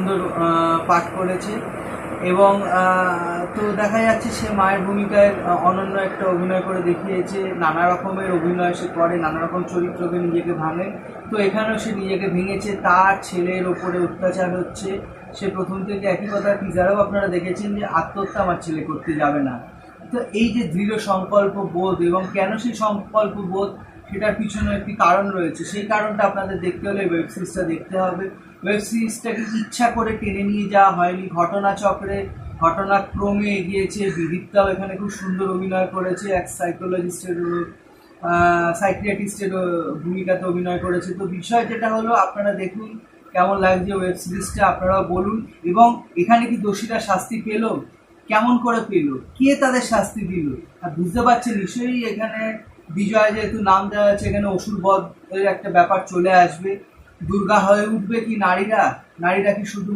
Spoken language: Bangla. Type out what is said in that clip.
সুন্দর পাঠ করেছে এবং তো দেখা যাচ্ছে সে মায়ের ভূমিকায় অনন্য একটা অভিনয় করে দেখিয়েছে। নানা রকমের অভিনয় সে করে, নানা রকম চরিত্রকে নিজেকে ভাঙে। তো এখানেও সে নিজেকে ভেঙেছে। তার ছেলের ওপরে অত্যাচার হচ্ছে, সে প্রথম থেকে একই কথা, টিজারেও আপনারা দেখেছেন যে আত্মহত্যা আমার ছেলে করতে যাবে না। তো এই যে দৃঢ় সংকল্প বোধ এবং কেন সেই সংকল্প বোধ, সেটার পিছনে একটি কারণ রয়েছে। সেই কারণটা আপনাদের দেখতে হলে ওয়েব সিরিজটা দেখতে হবে। ওয়েব সিরিজটাকে ইচ্ছা করে টেনে নিয়ে যাওয়া হয়নি, ঘটনাচক্রে ঘটনাক্রমে এগিয়েছে। বিদিত্তাও এখানে খুব সুন্দর অভিনয় করেছে, এক সাইকিয়াট্রিস্টের ভূমিকাতে অভিনয় করেছে। তো বিষয় যেটা হলো, আপনারা দেখুন কেমন লাগছে ওয়েব সিরিজটা, আপনারাও বলুন। এবং এখানে কি দোষীরা শাস্তি পেল, কেমন করে পেল, কে তাদের শাস্তি দিল, আর বুঝতে পারছেন নিশ্চয়ই এখানে বিজয় যেহেতু নাম দেওয়া আছে, এখানে অসুর বধের একটা ব্যাপার চলে আসবে। দুর্গা হয়ে উঠবে কি নারীরা কি শুধু